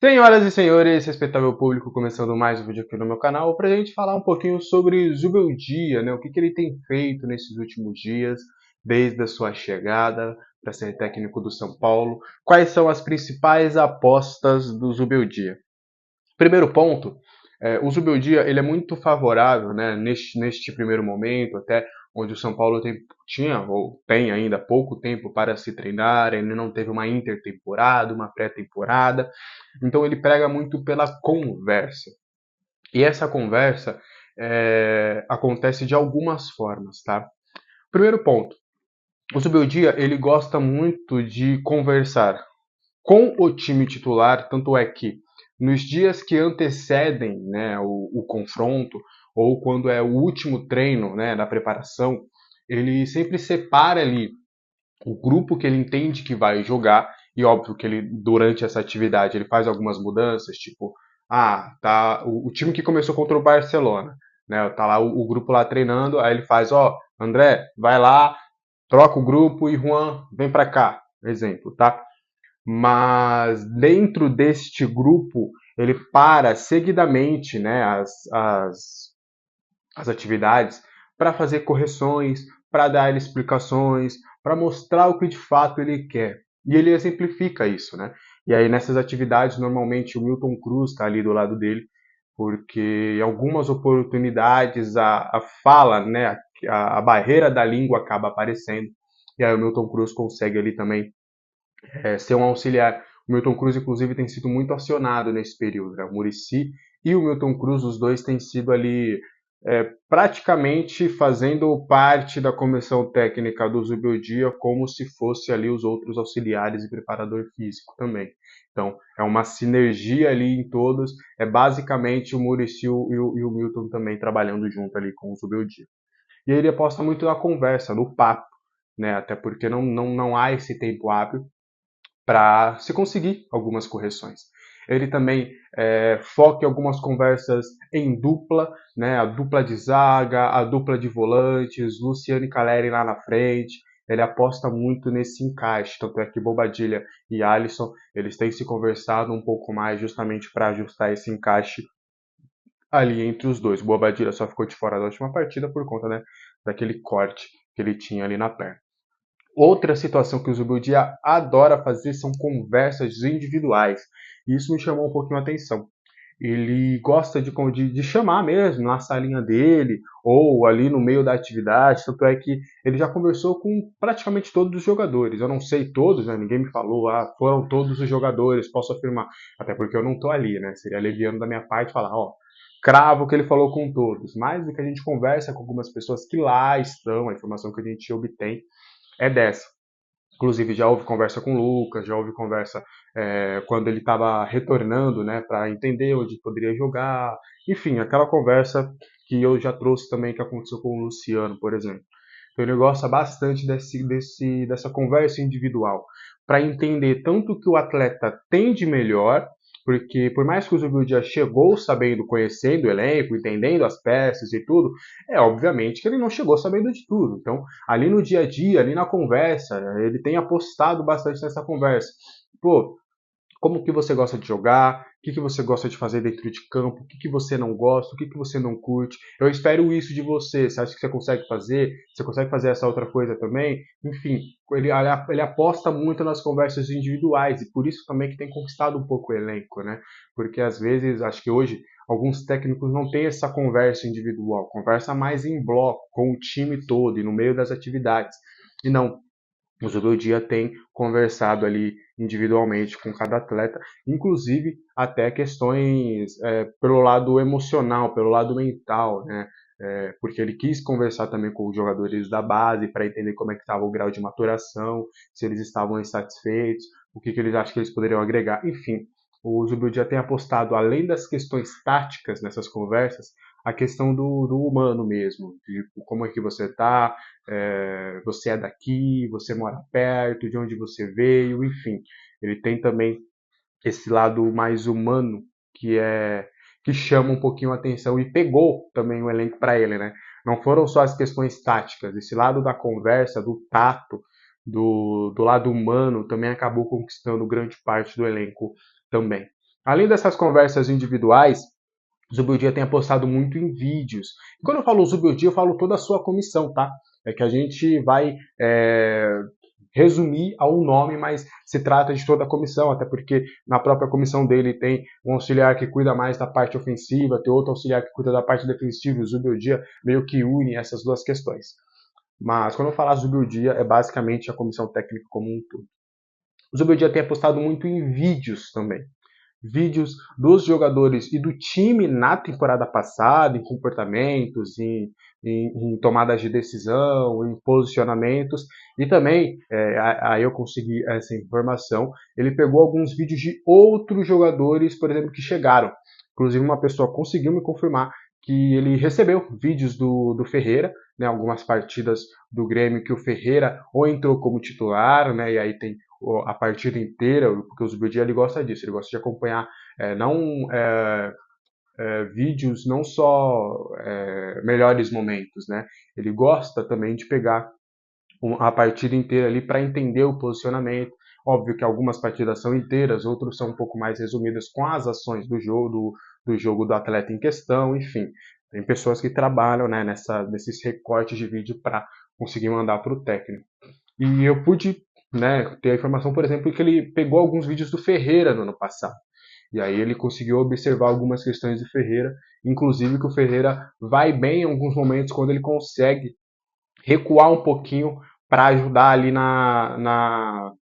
Senhoras e senhores, respeitável público, começando mais um vídeo aqui no meu canal, para a gente falar um pouquinho sobre Zubeldia, né? O que ele tem feito nesses últimos dias, desde a sua chegada para ser técnico do São Paulo. Quais são as principais apostas do Zubeldia? Primeiro ponto, o Zubeldia ele é muito favorável, né, neste primeiro momento, até onde o São Paulo tinha ou tem ainda pouco tempo para se treinar, ele não teve uma intertemporada, uma pré-temporada, então ele prega muito pela conversa. E essa conversa acontece de algumas formas, tá? Primeiro ponto, o Zubeldia ele gosta muito de conversar com o time titular, tanto é que nos dias que antecedem, né, o confronto, ou quando é o último treino, né, da preparação, ele sempre separa ali o grupo que ele entende que vai jogar, e óbvio que ele, durante essa atividade, ele faz algumas mudanças, tipo, tá o time que começou contra o Barcelona, né, tá lá o grupo lá treinando, aí ele faz, André, vai lá, troca o grupo e Juan, vem para cá, exemplo, tá? Mas dentro deste grupo ele para seguidamente, né, as atividades para fazer correções, para dar explicações, para mostrar o que de fato ele quer. E ele exemplifica isso, né? E aí nessas atividades normalmente o Milton Cruz está ali do lado dele, porque em algumas oportunidades a fala, né, a barreira da língua acaba aparecendo. E aí o Milton Cruz consegue ali também ser um auxiliar. O Milton Cruz, inclusive, tem sido muito acionado nesse período. Né? O Muricy e o Milton Cruz, os dois têm sido ali praticamente fazendo parte da comissão técnica do Zubeldia, como se fosse ali os outros auxiliares e preparador físico também. Então, é uma sinergia ali em todos. É basicamente o Muricy e o Milton também trabalhando junto ali com o Zubeldia. E ele aposta muito na conversa, no papo, né? Até porque não há esse tempo hábil para se conseguir algumas correções. Ele também foca em algumas conversas em dupla, né? A dupla de zaga, a dupla de volantes, Luciano e Caleri lá na frente. Ele aposta muito nesse encaixe, tanto é que Bobadilha e Alisson eles têm se conversado um pouco mais justamente para ajustar esse encaixe ali entre os dois. Bobadilha só ficou de fora da última partida por conta, né, daquele corte que ele tinha ali na perna. Outra situação que o Zubeldia adora fazer são conversas individuais. E isso me chamou um pouquinho a atenção. Ele gosta de chamar mesmo na salinha dele, ou ali no meio da atividade, tanto é que ele já conversou com praticamente todos os jogadores. Eu não sei todos, né? Ninguém me falou, foram todos os jogadores, posso afirmar. Até porque eu não estou ali, né? Seria leviano da minha parte falar, cravo que ele falou com todos. Mas o que a gente conversa com algumas pessoas que lá estão, a informação que a gente obtém é dessa. Inclusive já houve conversa com o Lucas, já houve conversa quando ele estava retornando, né, para entender onde poderia jogar. Enfim, aquela conversa que eu já trouxe também que aconteceu com o Luciano, por exemplo. Então ele gosta bastante dessa conversa individual para entender tanto o que o atleta tem de melhor, porque por mais que o Zubeldia chegou sabendo, conhecendo o elenco, entendendo as peças e tudo, obviamente que ele não chegou sabendo de tudo. Então ali no dia a dia, ali na conversa, ele tem apostado bastante nessa conversa. Pô, como que você gosta de jogar, o que você gosta de fazer dentro de campo, o que você não gosta, o que você não curte. Eu espero isso de você. Você acha que você consegue fazer? Você consegue fazer essa outra coisa também? Enfim, ele aposta muito nas conversas individuais e por isso também que tem conquistado um pouco o elenco, né? Porque às vezes, acho que hoje, alguns técnicos não têm essa conversa individual, conversa mais em bloco, com o time todo e no meio das atividades. E não, o Zubeldia tem conversado ali individualmente com cada atleta, inclusive até questões pelo lado emocional, pelo lado mental, né? Porque ele quis conversar também com os jogadores da base para entender como é que estava o grau de maturação, se eles estavam insatisfeitos, o que eles acham que eles poderiam agregar, enfim. O Zubeldia tem apostado, além das questões táticas nessas conversas, a questão do humano mesmo, de como é que você está, você é daqui, você mora perto, de onde você veio, enfim. Ele tem também esse lado mais humano que chama um pouquinho a atenção e pegou também o elenco para ele, né? Não foram só as questões táticas, esse lado da conversa, do tato, do lado humano também acabou conquistando grande parte do elenco também. Além dessas conversas individuais, o Zubeldia tem apostado muito em vídeos. E quando eu falo Zubeldia, eu falo toda a sua comissão, tá? É que a gente vai resumir ao nome, mas se trata de toda a comissão, até porque na própria comissão dele tem um auxiliar que cuida mais da parte ofensiva, tem outro auxiliar que cuida da parte defensiva, e o Zubeldia meio que une essas duas questões. Mas quando eu falar Zubeldia, é basicamente a comissão técnica como um todo. O Zubeldia tem apostado muito em vídeos também. Vídeos dos jogadores e do time na temporada passada, em comportamentos, em tomadas de decisão, em posicionamentos. E também, aí eu consegui essa informação, ele pegou alguns vídeos de outros jogadores, por exemplo, que chegaram. Inclusive, uma pessoa conseguiu me confirmar que ele recebeu vídeos do Ferreira, né, algumas partidas do Grêmio que o Ferreira ou entrou como titular, né, e aí tem a partida inteira, porque o Zubeldia ele gosta disso, ele gosta de acompanhar não vídeos, não só melhores momentos, né? Ele gosta também de pegar a partida inteira ali para entender o posicionamento. Óbvio que algumas partidas são inteiras, outras são um pouco mais resumidas com as ações do jogo do atleta em questão, enfim. Tem pessoas que trabalham né, nesses recortes de vídeo para conseguir mandar para o técnico. E eu pude ter a informação, por exemplo, que ele pegou alguns vídeos do Ferreira no ano passado. E aí ele conseguiu observar algumas questões do Ferreira, inclusive que o Ferreira vai bem em alguns momentos quando ele consegue recuar um pouquinho para ajudar ali na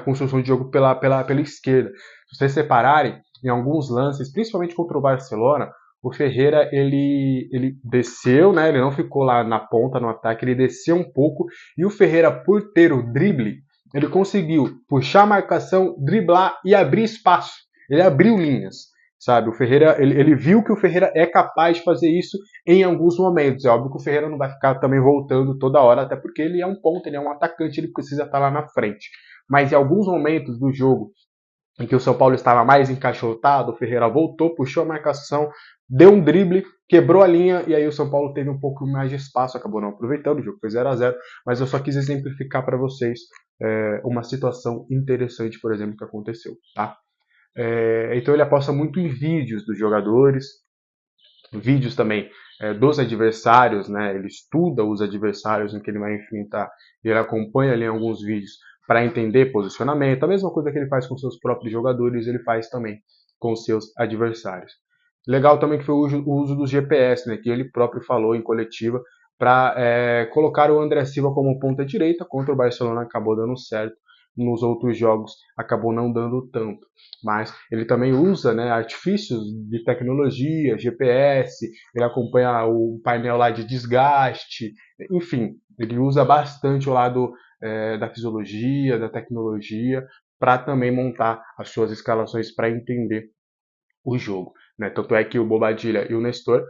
construção de jogo pela esquerda. Se vocês separarem, em alguns lances, principalmente contra o Barcelona, o Ferreira ele desceu, né? Ele não ficou lá na ponta no ataque, ele desceu um pouco e o Ferreira, por ter o drible, ele conseguiu puxar a marcação, driblar e abrir espaço. Ele abriu linhas, sabe? O Ferreira ele viu que o Ferreira é capaz de fazer isso em alguns momentos. É óbvio que o Ferreira não vai ficar também voltando toda hora, até porque ele é um ponta, ele é um atacante, ele precisa estar lá na frente. Mas em alguns momentos do jogo em que o São Paulo estava mais encaixotado, o Ferreira voltou, puxou a marcação, deu um drible, quebrou a linha e aí o São Paulo teve um pouco mais de espaço, acabou não aproveitando, o jogo foi 0-0, mas eu só quis exemplificar para vocês uma situação interessante, por exemplo, que aconteceu, tá? Então ele aposta muito em vídeos dos jogadores, vídeos também dos adversários, né? Ele estuda os adversários em que ele vai enfrentar, ele acompanha ali alguns vídeos para entender posicionamento. A mesma coisa que ele faz com seus próprios jogadores, ele faz também com seus adversários. Legal também que foi o uso dos GPS, né? Que ele próprio falou em coletiva para colocar o André Silva como ponta direita. Contra o Barcelona acabou dando certo, nos outros jogos acabou não dando tanto. Mas ele também usa artifícios de tecnologia, GPS, ele acompanha o painel lá de desgaste, enfim, ele usa bastante o lado da fisiologia, da tecnologia, para também montar as suas escalações para entender o jogo. Né? Tanto é que o Bobadilha e o Nestor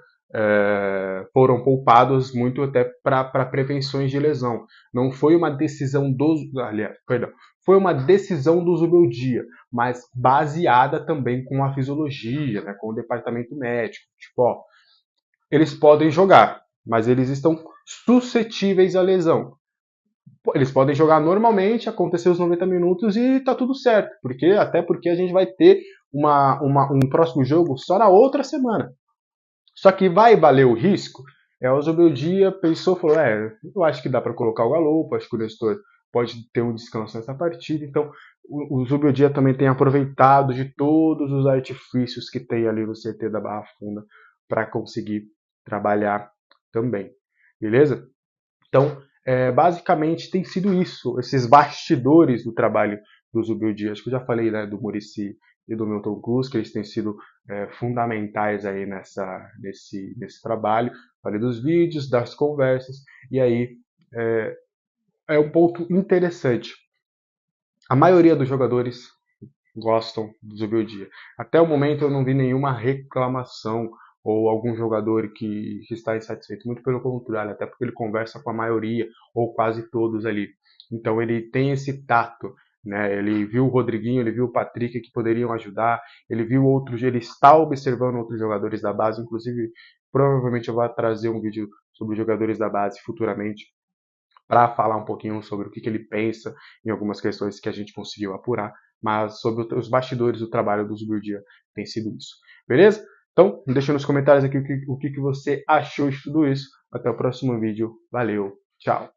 foram poupados muito até para prevenções de lesão. Não foi uma decisão foi uma decisão do Zubeldia, mas baseada também com a fisiologia, né, com o departamento médico. Tipo, ó, eles podem jogar, mas eles estão suscetíveis à lesão. Eles podem jogar normalmente, acontecer os 90 minutos e tá tudo certo. Até porque a gente vai ter um próximo jogo só na outra semana. Só que vai valer o risco? O Zubeldia pensou, falou, eu acho que dá para colocar o Galopo, acho que o Nestor pode ter um descanso nessa partida. Então, o Zubeldia também tem aproveitado de todos os artifícios que tem ali no CT da Barra Funda para conseguir trabalhar também. Beleza? Então, basicamente tem sido isso, esses bastidores do trabalho do Zubeldia. Acho que eu já falei do Muricy e do Milton Cruz, que eles têm sido fundamentais aí nesse trabalho. Falei dos vídeos, das conversas, e aí é um ponto interessante. A maioria dos jogadores gostam do Zubeldia. Até o momento eu não vi nenhuma reclamação ou algum jogador que está insatisfeito. Muito pelo contrário, até porque ele conversa com a maioria ou quase todos ali. Então ele tem esse tato. Né? Ele viu o Rodriguinho, ele viu o Patrick que poderiam ajudar, ele viu outros, ele está observando outros jogadores da base, inclusive provavelmente eu vou trazer um vídeo sobre os jogadores da base futuramente para falar um pouquinho sobre o que ele pensa em algumas questões que a gente conseguiu apurar, mas sobre os bastidores do trabalho do Zubildia tem sido isso. Beleza? Então, deixa nos comentários aqui o que você achou de tudo isso. Até o próximo vídeo. Valeu, tchau!